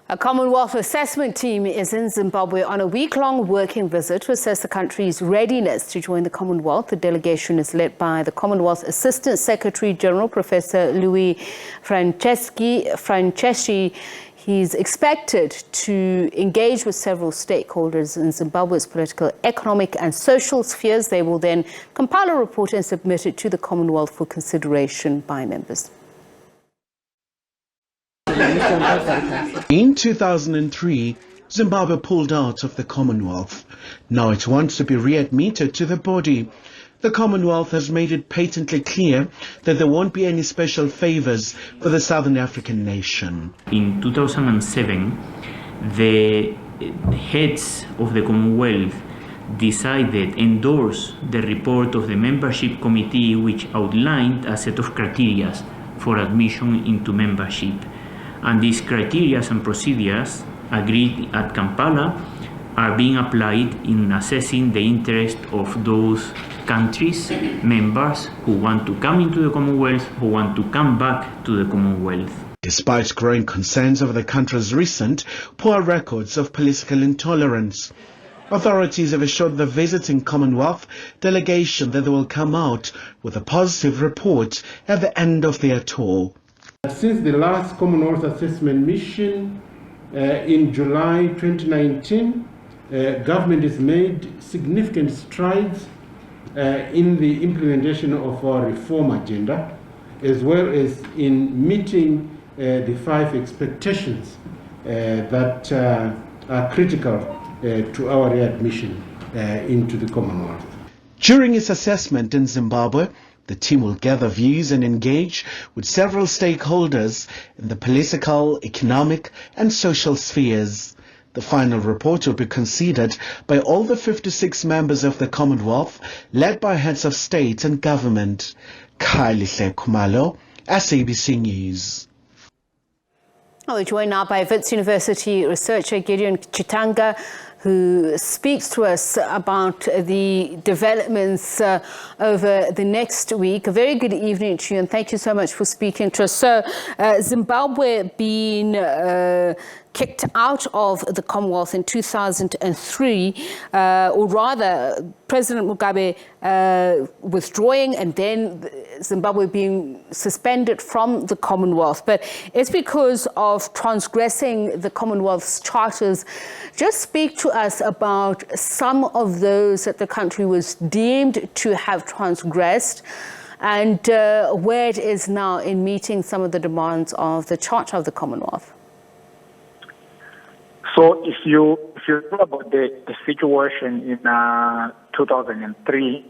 A Commonwealth assessment team is in Zimbabwe on a week-long working visit to assess the country's readiness to join the Commonwealth. The delegation is led by the Commonwealth Assistant Secretary-General, Professor Luis Franceschi. He's expected to engage with several stakeholders in Zimbabwe's political, economic and social spheres. They will then compile a report and submit it to the Commonwealth for consideration by members. In 2003, Zimbabwe pulled out of the Commonwealth. Now it wants to be readmitted to the body. The Commonwealth has made it patently clear that there won't be any special favors for the Southern African nation. In 2007, the heads of the Commonwealth endorsed the report of the membership committee, which outlined a set of criteria for admission into membership. And these criteria and procedures agreed at Kampala are being applied in assessing the interest of those countries, members who want to come into the Commonwealth, who want to come back to the Commonwealth. Despite growing concerns over the country's recent poor records of political intolerance, authorities have assured the visiting Commonwealth delegation that they will come out with a positive report at the end of their tour. Since the last Commonwealth assessment mission in July 2019, government has made significant strides in the implementation of our reform agenda, as well as in meeting the 5 expectations that are critical to our readmission into the Commonwealth. During its assessment in Zimbabwe, the team will gather views and engage with several stakeholders in the political, economic and social spheres. The final report will be considered by all the 56 members of the Commonwealth, led by heads of state and government. Khalihle Khumalo, SABC News. We're joined now by Wits University researcher Gideon Chitanga, who speaks to us about the developments over the next week. A very good evening to you, and thank you so much for speaking to us. So, Zimbabwe being kicked out of the Commonwealth in 2003, or rather President Mugabe withdrawing and then Zimbabwe being suspended from the Commonwealth. But it's because of transgressing the Commonwealth's charters. Just speak to us about some of those that the country was deemed to have transgressed and where it is now in meeting some of the demands of the Charter of the Commonwealth. So if you think about the situation in 2003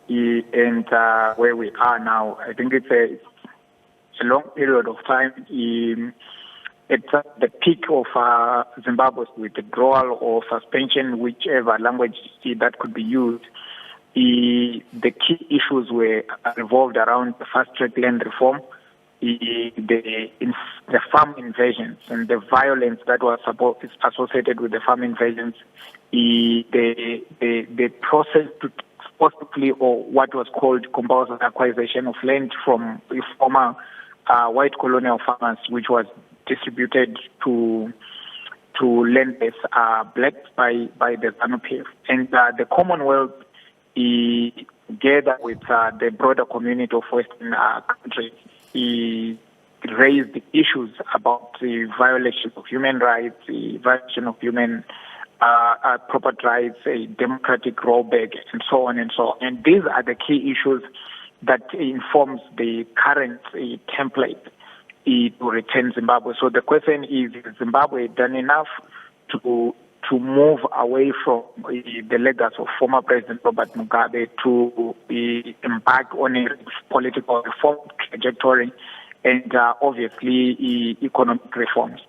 and where we are now, I think it's a long period of time. At the peak of Zimbabwe's withdrawal or suspension, whichever language that could be used, the key issues were revolved around the fast-track land reform, the farm invasions and the violence that was associated with the farm invasions, the process to forcibly, or what was called compulsory acquisition of land from former white colonial farmers, which was distributed to land-based blacks by the ZANU-PF. And the Commonwealth, together with the broader community of Western countries, raised issues about the violation of human rights, the violation of human property rights, a democratic rollback, and so on and so on. And these are the key issues that informs the current template to return Zimbabwe. So the question is, Zimbabwe done enough to move away from the legacy of former President Robert Mugabe to embark on a political reform trajectory and obviously economic reforms?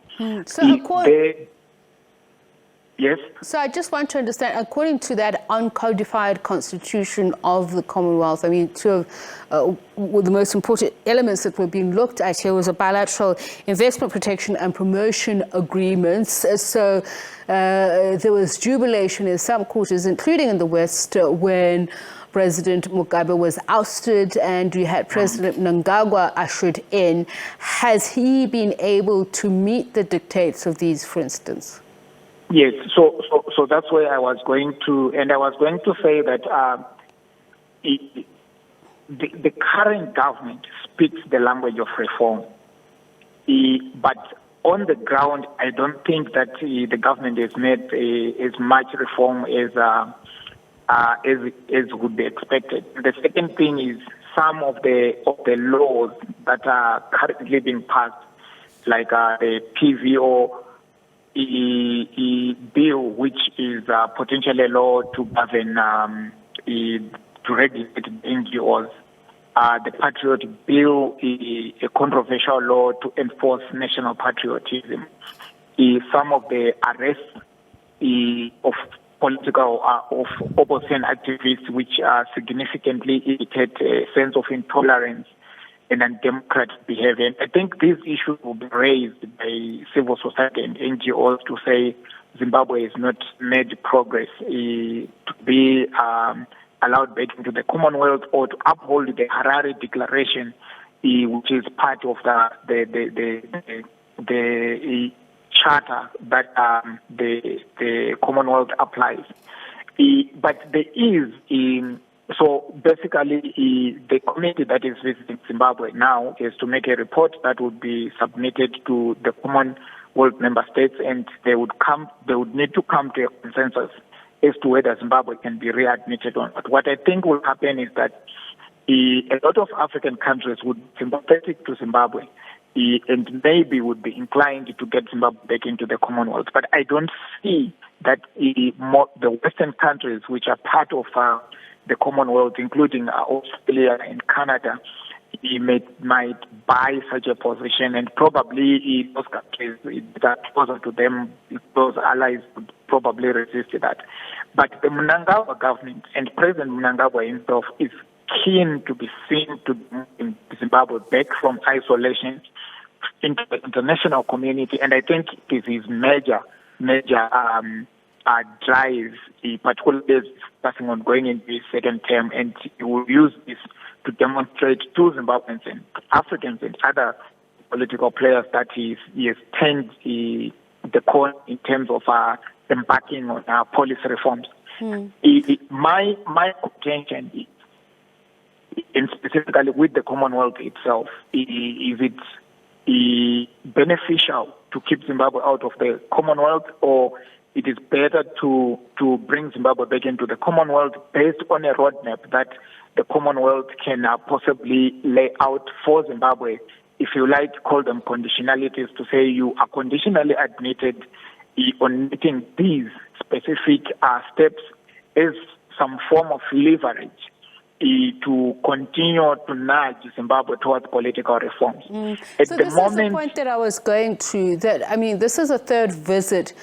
Yes. So I just want to understand, according to that uncodified constitution of the Commonwealth, I mean, two of the most important elements that were being looked at here was a bilateral investment protection and promotion agreements. So there was jubilation in some quarters, including in the West, when President Mugabe was ousted and you had President Mnangagwa ushered in. Has he been able to meet the dictates of these, for instance? Yes, so that's where I was going to, and I was going to say that the current government speaks the language of reform, but on the ground, I don't think that the government has made as much reform as would be expected. The second thing is some of the laws that are currently being passed, like the PVO bill, which is potentially a law to govern to regulate NGOs. The Patriot Bill is a controversial law to enforce national patriotism. Some of the arrests of political of opposition activists, which significantly indicate a sense of intolerance and undemocratic behavior. And I think these issues will be raised by civil society and NGOs to say Zimbabwe has not made progress to be allowed back into the Commonwealth, or to uphold the Harare Declaration, which is part of the charter that the Commonwealth applies. But there is, so basically the committee that is visiting Zimbabwe now is to make a report that would be submitted to the Commonwealth member states, and they would need to come to a consensus as to whether Zimbabwe can be readmitted or not. What I think will happen is that a lot of African countries would be sympathetic to Zimbabwe and maybe would be inclined to get Zimbabwe back into the Commonwealth. But I don't see that the Western countries, which are part of the Commonwealth, including Australia and Canada, might buy such a position, and probably those countries that are closer to them, those allies would probably resist that. But the Mnangagwa government and President Mnangagwa himself is keen to be seen to bring Zimbabwe back from isolation into the international community, and I think it is his major drive, particularly focusing on going into his second term, and he will use this to demonstrate to Zimbabweans and Africans and other political players that he has turned the corner in terms of embarking on policy reforms. My contention is, and specifically with the Commonwealth itself, is it beneficial to keep Zimbabwe out of the Commonwealth, or it is better to bring Zimbabwe back into the Commonwealth based on a roadmap that the Commonwealth can possibly lay out for Zimbabwe, if you like, call them conditionalities, to say you are conditionally admitted on meeting these specific steps as some form of leverage to continue to nudge Zimbabwe towards political reforms. So this is the point that I was going to, that, I mean, this is a third visit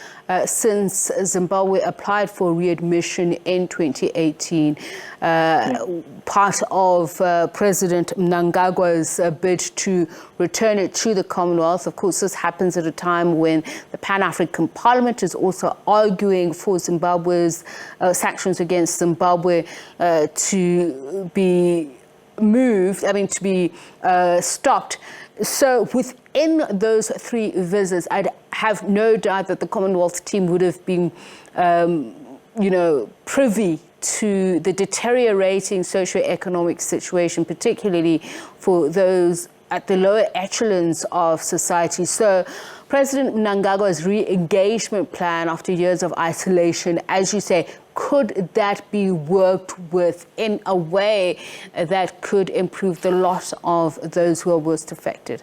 since Zimbabwe applied for readmission in 2018. Part of President Mnangagwa's bid to return it to the Commonwealth. Of course, this happens at a time when the Pan-African Parliament is also arguing for Zimbabwe's sanctions against Zimbabwe to be moved, to be stopped. So within those three visits, I'd have no doubt that the Commonwealth team would have been, privy to the deteriorating socio-economic situation, particularly for those at the lower echelons of society. So President Mnangagwa's re-engagement plan after years of isolation, as you say, could that be worked with in a way that could improve the lot of those who are worst affected?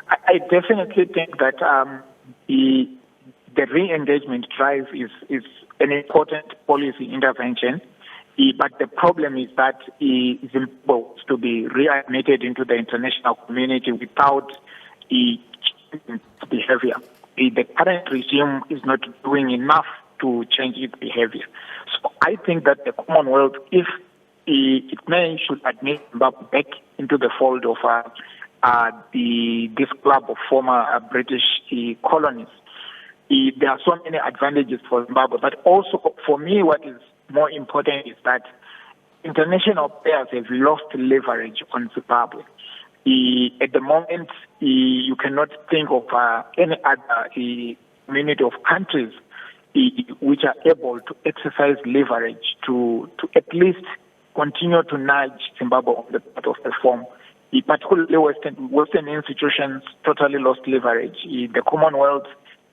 I definitely think that the re-engagement drive is an important policy intervention. But the problem is that Zimbabwe wants to be readmitted into the international community without changing its behavior. The current regime is not doing enough to change its behavior. So I think that the Commonwealth, if it should admit Zimbabwe back into the fold of this club of former British colonies. There are so many advantages for Zimbabwe, but also for me, what is more important is that international players have lost leverage on Zimbabwe. At the moment, you cannot think of any other community of countries which are able to exercise leverage to at least continue to nudge Zimbabwe on the path of reform. Particularly Western institutions totally lost leverage. The Commonwealth,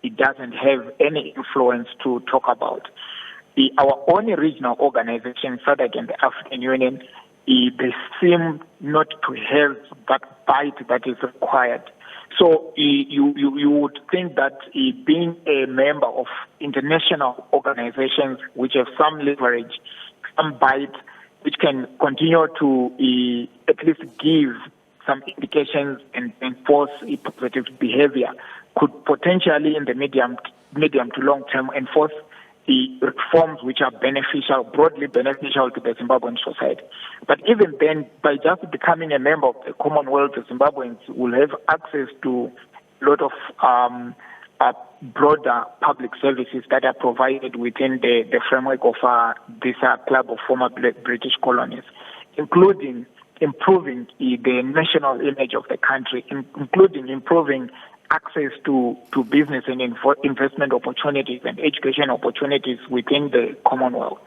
it doesn't have any influence to talk about. Our own regional organizations, SADC and the African Union, they seem not to have that bite that is required. So you would think that being a member of international organizations which have some leverage, some bite, which can continue to at least give some indications and enforce positive behavior, could potentially in the medium to long term enforce the reforms which are beneficial, broadly beneficial to the Zimbabwean society. But even then, by just becoming a member of the Commonwealth, the Zimbabweans will have access to a lot of broader public services that are provided within the framework of this club of former British colonies, including improving the national image of the country, including improving access to business and investment opportunities and education opportunities within the Commonwealth.